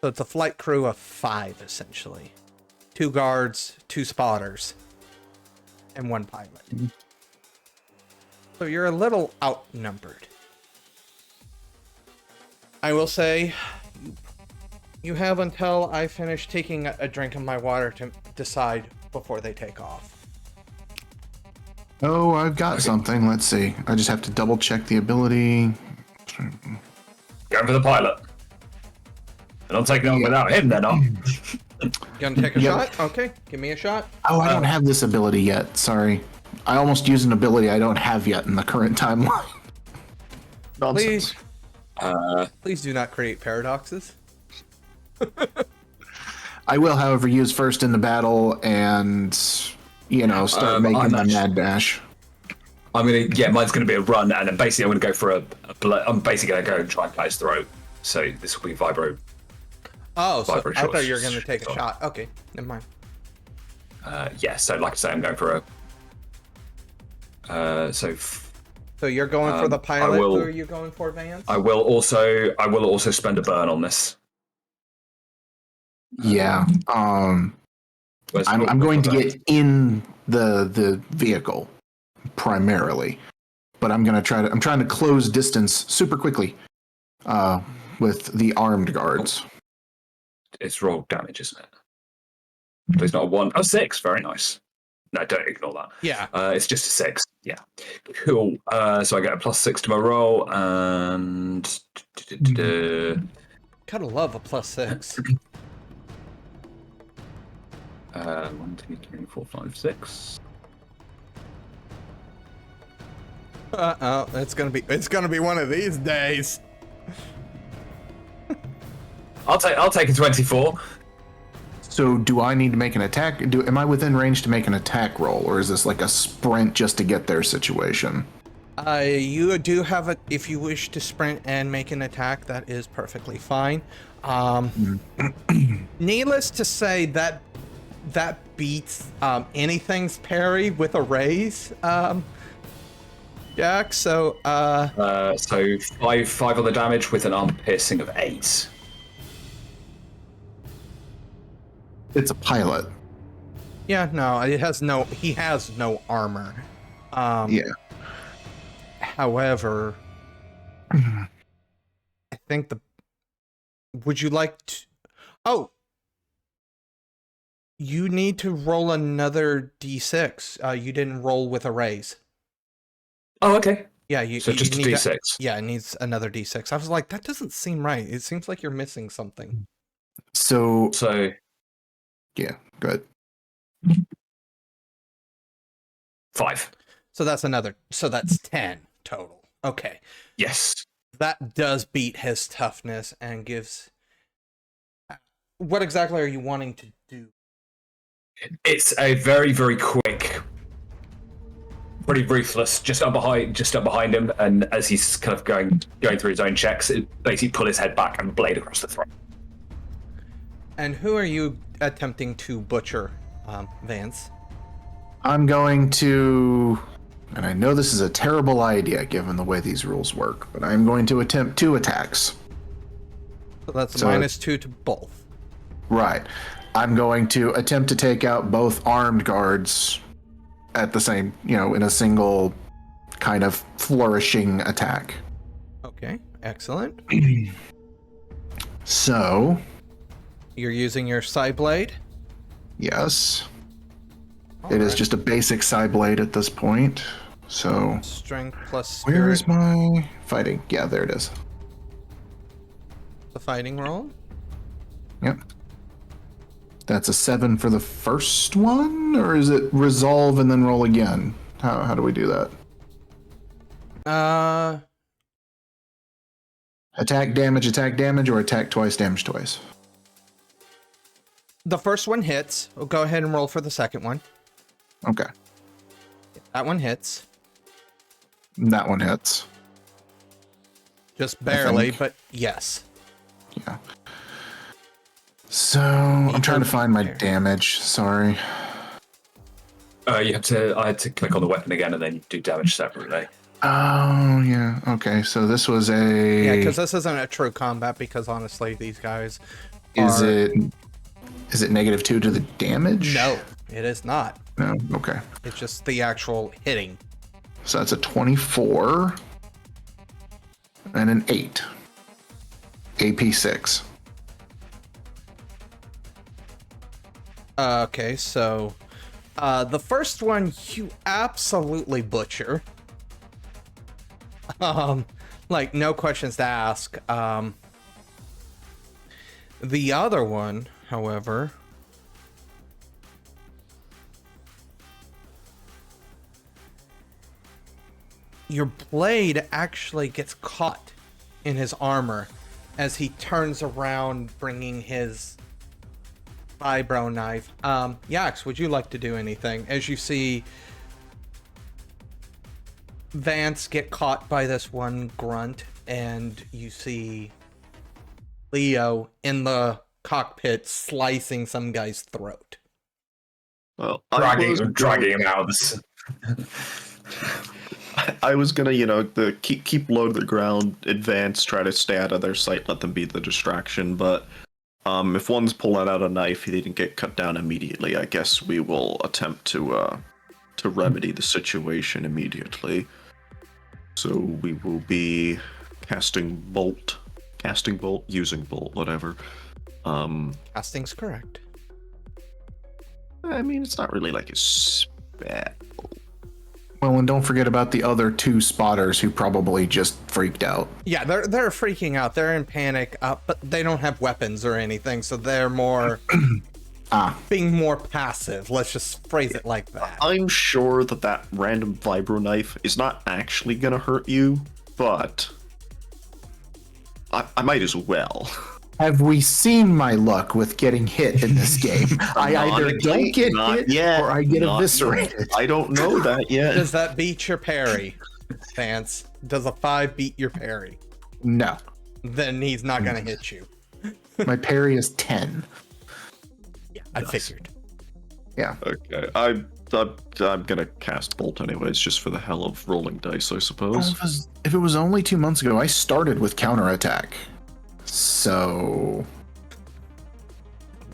C: So it's a flight crew of 5, essentially. 2 guards, 2 spotters, and 1 pilot. So you're a little outnumbered. I will say, you You have until I finish taking a drink of my water to decide before they take off.
D: Oh, I've got something. Let's see. I just have to double check the ability.
A: Going for the pilot. And I'm taking on without him, then.
C: You gonna take a shot? Okay, give me a shot.
D: Oh, I don't have this ability yet. Sorry. I almost used an ability I don't have yet in the current timeline. Nonsense.
C: Please do not create paradoxes.
D: I will, however, use first in the battle and, start making my mad dash.
A: Mine's gonna be a run, and then basically I'm gonna go for I'm basically gonna go and try and cut his throat. So this will be vibro.
C: Oh, so
A: Vibro
C: I
A: shot.
C: thought you were gonna take a shot. Okay, never mind.
A: So like I say, I'm going for a.
C: So you're going for the pilot. Who are you going for, Vance?
A: I will also spend a burn on this.
D: Yeah. I'm going to get in the vehicle primarily, but I'm trying to close distance super quickly with the armed guards.
A: It's roll damage, isn't it? It's not a 1. Oh, 6. Very nice. No, don't ignore that.
C: Yeah.
A: It's just a 6. Yeah. Cool. So I get a +6 to my roll, and
C: Gotta love a +6.
A: 1, 2, 3, 4, 5, 6.
C: It's gonna be one of these days.
A: I'll take a 24.
D: So do I need to make an attack? Am I within range to make an attack roll, or is this like a sprint just to get there situation?
C: You do have if you wish to sprint and make an attack, that is perfectly fine. Needless to say, that beats anything's parry with a raise. Jack, so
A: 5 on the damage with an arm piercing of 8.
D: It's a pilot.
C: Yeah, no, he has no armor.
D: Yeah.
C: However, I think would you like to? Oh, you need to roll another d6. You didn't roll with a raise.
A: Oh, okay.
C: Yeah,
A: so just a d6.
C: Yeah, it needs another d6. I was like, that doesn't seem right. It seems like you're missing something.
D: So yeah, good.
A: 5.
C: So that's 10 total. Okay.
A: Yes.
C: That does beat his toughness and gives. What exactly are you wanting to do?
A: It's a very, very quick, pretty ruthless. Just up behind him, and as he's kind of going through his own checks, it basically pull his head back and blade across the throat.
C: And who are you attempting to butcher, Vance?
D: I'm going to, and I know this is a terrible idea given the way these rules work, but I'm going to attempt 2 attacks.
C: So that's -2 to both.
D: Right. I'm going to attempt to take out both armed guards at the same, in a single kind of flourishing attack.
C: Okay, excellent.
D: So,
C: you're using your side blade?
D: Yes. It is just a basic side blade at this point. So,
C: strength plus spirit.
D: Where is my fighting? Yeah, there it is.
C: The fighting roll?
D: Yep. That's a 7 for the first one, or is it resolve and then roll again? How do we do that? Attack damage, or attack twice, damage twice?
C: The first one hits. We'll go ahead and roll for the second one.
D: Okay.
C: That one hits.
D: That one hits.
C: Just barely, but yes.
D: Yeah. So, I'm trying to find my damage. Sorry.
A: I had to click on the weapon again and then you do damage separately.
D: Oh, yeah. Okay, so this was a...
C: Yeah, because this isn't a true combat, because honestly, these guys
D: Is it -2 to the damage?
C: No, it is not.
D: No? Okay.
C: It's just the actual hitting.
D: So that's a 24 and an 8. AP 6.
C: Okay, so the first one you absolutely butcher. Like no questions to ask. The other one, however, your blade actually gets caught in his armor as he turns around, bringing his vibro knife. Yax, would you like to do anything? As you see Vance get caught by this one grunt, and you see Leo in the cockpit slicing some guy's throat.
B: Well,
A: dragging him out of this.
B: I was gonna, keep low to the ground, advance, try to stay out of their sight, let them be the distraction. But if one's pulling out a knife, he didn't get cut down immediately. I guess we will attempt to remedy the situation immediately. So we will be casting bolt, using bolt, whatever.
C: Casting's correct.
B: I mean, it's not really like a spell.
D: Well, and don't forget about the other 2 spotters who probably just freaked out.
C: Yeah, they're freaking out. They're in panic, but they don't have weapons or anything, so they're more being more passive. Let's just phrase it like that.
B: I'm sure that random vibro knife is not actually gonna hurt you, but I might as well.
D: Have we seen my luck with getting hit in this game? I either don't get hit or I get eviscerated.
B: I don't know that yet.
C: Does that beat your parry, Vance? Does a 5 beat your parry?
D: No.
C: Then he's not gonna hit you.
D: My parry is 10.
C: Yeah, I figured.
D: Yeah.
B: Okay, I'm gonna cast bolt anyways, just for the hell of rolling dice, I suppose.
D: If it was only 2 months ago, I started with counterattack. So...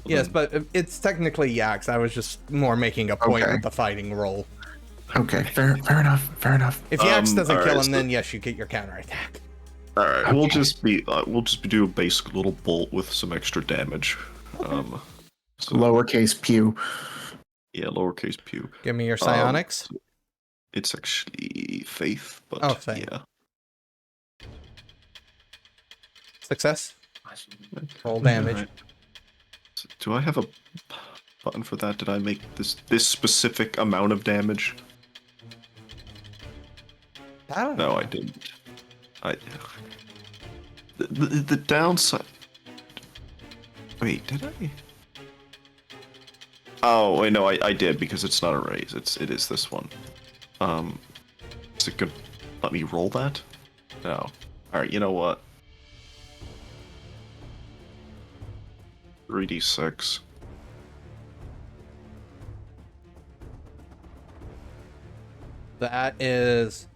C: Yes, but it's technically Yax. I was just more making a point with the fighting roll.
D: Okay, fair enough.
C: If Yax doesn't kill him,
B: so
C: then yes, you get your counterattack.
B: All right, we'll just be doing a basic little bolt with some extra damage. So,
D: Lowercase pew.
B: yeah, lowercase pew.
C: Give me your psionics.
B: It's actually faith, but
C: Faith.
B: yeah.
C: Success. Roll damage.
B: Right. So, do I have a button for that? Did I make this specific amount of damage?
C: I don't know.
B: No, I didn't. The downside. Wait, did I? Oh wait, no, I did because it's not a raise. It is this one. Is it gonna let me roll that? No. All right, you know what? 3d6.
C: That is.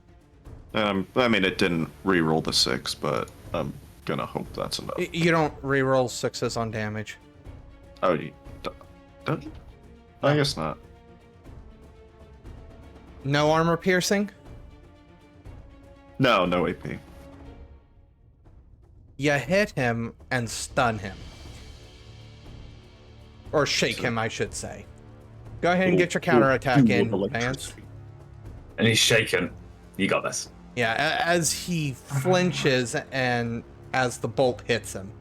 B: I mean, it didn't re-roll the 6, but I'm gonna hope that's enough.
C: You don't re-roll 6s on damage.
B: Oh, don't you? I guess not.
C: No armor piercing?
B: No AP.
C: You hit him and stun him. Or shake him, I should say. Go ahead and get your counterattack in, Vance.
A: And he's shaken. You got this.
C: Yeah, as he flinches and as the bolt hits him.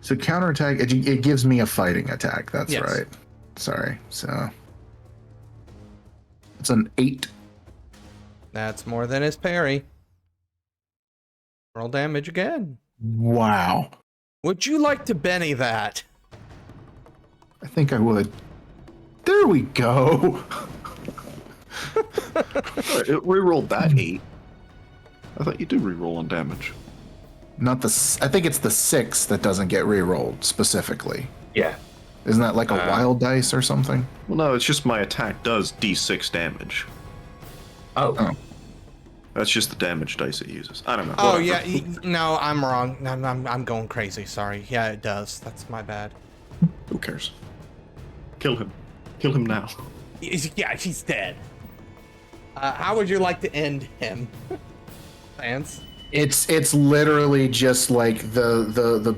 D: So counterattack, it gives me a fighting attack. That's
C: Yes.
D: right. Sorry. So it's an 8.
C: That's more than his parry. Roll damage again.
D: Wow.
C: Would you like to Benny that?
D: I think I would. There we go.
B: It re-rolled that 8. I thought you did re-roll on damage.
D: Not the. I think it's the 6 that doesn't get re-rolled specifically.
A: Yeah.
D: Isn't that like a wild dice or something?
B: Well, no, it's just my attack does d6 damage.
A: Oh.
B: That's just the damage dice it uses. I don't know.
C: Oh,
B: Whatever.
C: yeah. No, I'm wrong. I'm going crazy. Sorry. Yeah, it does. That's my bad.
B: Who cares? Kill him. Kill him now.
C: Yeah, he's dead. How would you like to end him? Vance?
D: It's literally just like the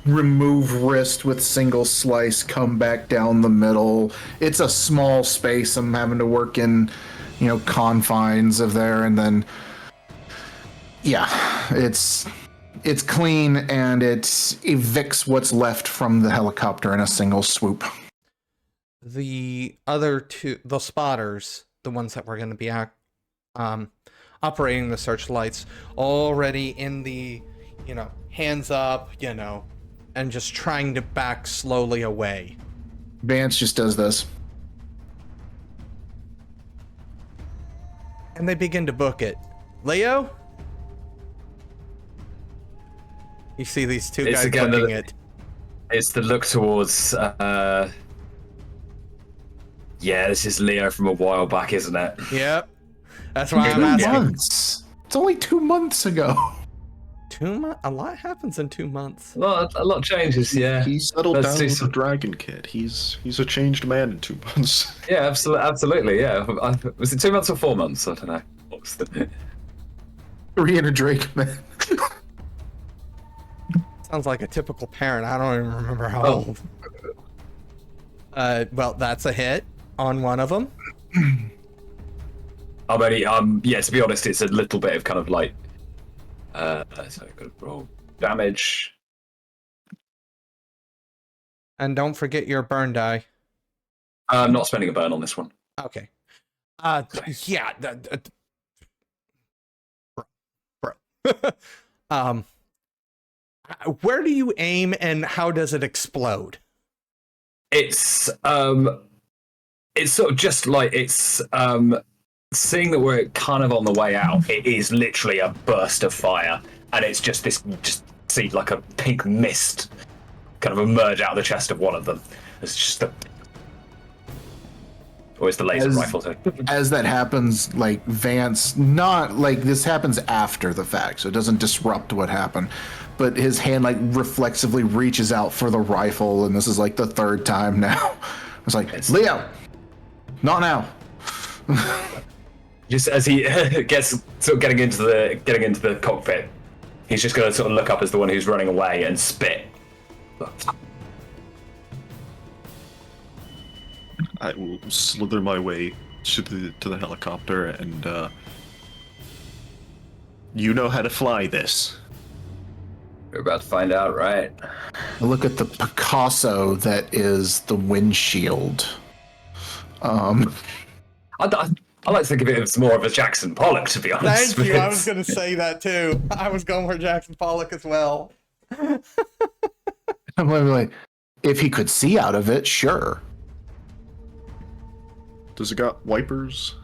D: remove wrist with single slice, come back down the middle. It's a small space. I'm having to work in, confines of there, and then it's clean and it evicts what's left from the helicopter in a single swoop.
C: The other two, the spotters, the ones that were going to be operating the searchlights, already in the, hands up, and just trying to back slowly away.
D: Vance just does this.
C: And they begin to book it. Leo? You see these two guys booking it.
A: It's the look towards, this is Leo from a while back, isn't it?
C: Yep. That's why I'm
D: 2
C: asking.
D: months. It's only 2 months ago.
C: 2 months? A lot happens in 2 months.
A: A lot changes, yeah.
B: He settled
A: Let's
B: down
A: do
B: with
A: some-
B: the Dragon Kid. He's a changed man in 2 months.
A: Yeah, absolutely, yeah. Was it 2 months or 4 months? I don't know. What was the...
D: 3 and a Drake, man.
C: Sounds like a typical parent. I don't even remember how
A: Oh.
C: old. Well, that's a hit on one of them.
A: I'm only, to be honest, it's a little bit of kind of like, so I've got to roll damage.
C: And don't forget your burn die.
A: I'm not spending a burn on this one.
C: Okay. Yeah. Bro. Where do you aim and how does it explode?
A: It's sort of just like seeing that we're kind of on the way out. It is literally a burst of fire, and it's just see like a pink mist kind of emerge out of the chest of one of them. It's just always the laser rifle. So.
D: As that happens, like Vance, not like this happens after the fact, so it doesn't disrupt what happened. But his hand like reflexively reaches out for the rifle, and this is like the 3rd time now. It's like, Leo, not now.
A: Just as he gets sort of getting into the cockpit, he's just going to sort of look up as the one who's running away and spit.
B: I will slither my way to the helicopter, and you know how to fly this.
A: We're about to find out, right?
D: Look at the Picasso that is the windshield.
A: I like to think of it as more of a Jackson Pollock, to be honest.
C: Thank you. I was going to say that too. I was going for Jackson Pollock as well.
D: I'm like, if he could see out of it, sure.
B: Does it got wipers?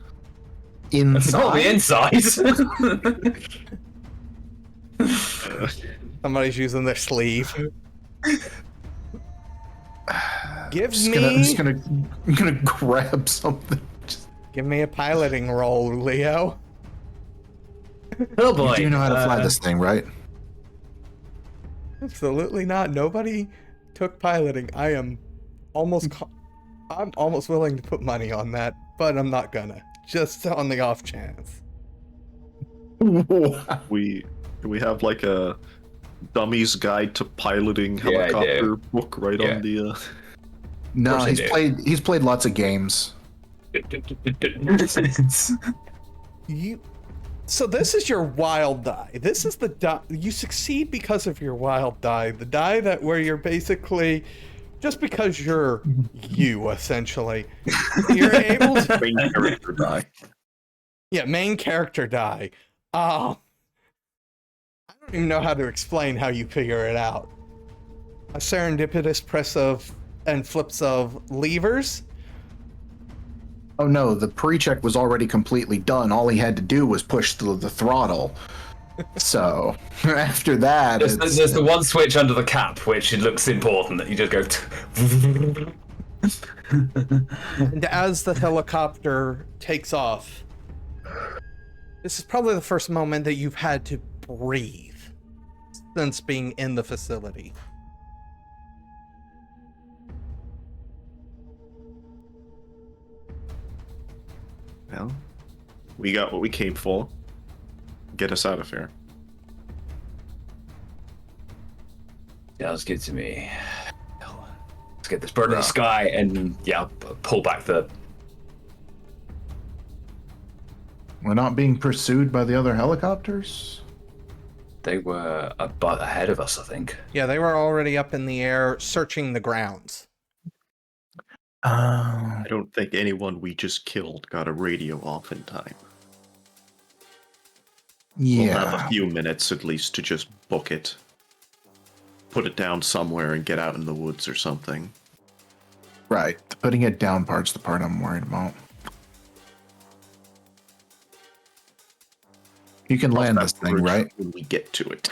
A: It's not the inside.
C: Somebody's using their sleeve.
D: I'm just gonna grab something.
C: Give me a piloting roll, Leo.
A: Oh boy.
D: You do know how to fly this thing, right?
C: Absolutely not. Nobody took piloting. I'm almost willing to put money on that, but I'm not gonna. Just on the off chance.
B: We have a Dummy's Guide to Piloting Helicopter book right on the.
D: No, he's played lots of games.
C: So this is your wild die. This is the die you succeed because of your wild die. The die where you're basically just because you're you essentially. You're able to
B: main character die.
C: Yeah, main character die. I don't even know how to explain how you figure it out. A serendipitous press of and flips of levers.
D: Oh no, the pre-check was already completely done. All he had to do was push the throttle. So after that,
A: there's the one switch under the cap, which it looks important that you just go.
C: And as the helicopter takes off, this is probably the first moment that you've had to breathe since being in the facility.
B: Well, we got what we came for. Get us out of here.
A: Sounds good to me. Let's get this bird in the sky and pull back the.
D: We're not being pursued by the other helicopters?
A: They were about ahead of us, I think.
C: Yeah, they were already up in the air searching the grounds.
B: I don't think anyone we just killed got a radio off in time.
D: Yeah.
B: We'll have a few minutes at least to just book it. Put it down somewhere and get out in the woods or something.
D: Right. The putting it down part's the part I'm worried about. You can land this thing, right?
B: When we get to it.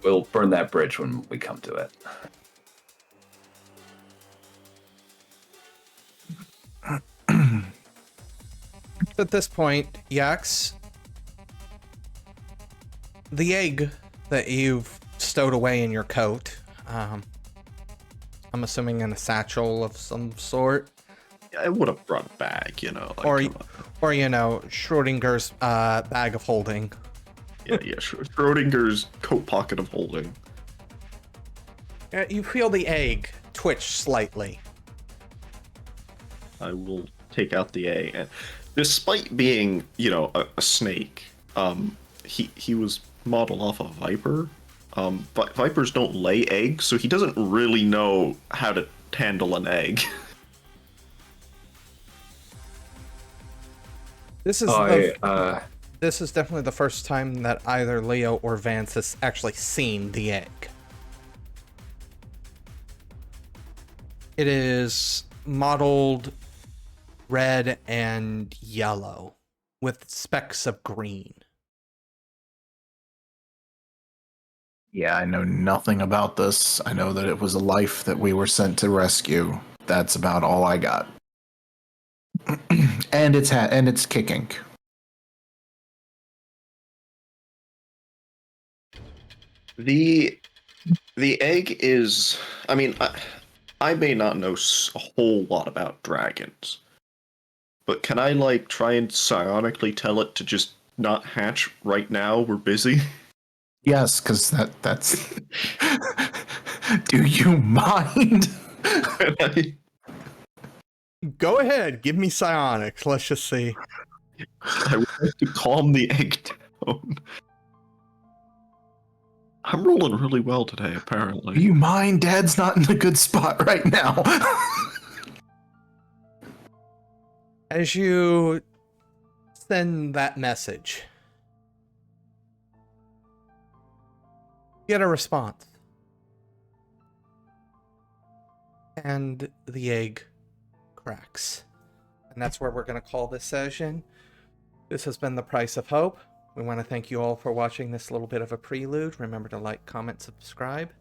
A: We'll burn that bridge when we come to it.
C: At this point, Yax, the egg that you've stowed away in your coat, I'm assuming in a satchel of some sort.
B: I would have brought a bag, you know. Like,
C: or you know, Schrodinger's bag of holding.
B: Yeah, Schrodinger's coat pocket of holding.
C: You feel the egg twitch slightly.
B: I will take out the A, and despite being, you know, a snake, he was modeled off a viper. But vipers don't lay eggs, so he doesn't really know how to handle an egg.
C: This is this is definitely the first time that either Leo or Vance has actually seen the egg. It is mottled red and yellow with specks of green.
D: Yeah, I know nothing about this. I know that it was a life that we were sent to rescue. That's about all I got. And it's kicking.
B: The egg is, I mean, I may not know a whole lot about dragons, but can I, like, try and psionically tell it to just not hatch right now? We're busy.
D: Yes, because that's. Do you mind?
C: Go ahead, give me psionics. Let's just see.
B: I would like to calm the egg down. I'm rolling really well today, apparently.
D: Do you mind? Dad's not in a good spot right now.
C: As you send that message, you get a response. And the egg cracks. And that's where we're going to call this session. This has been The Price of Hope. We want to thank you all for watching this little bit of a prelude. Remember to like, comment, subscribe,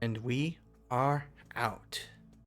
C: and we are out.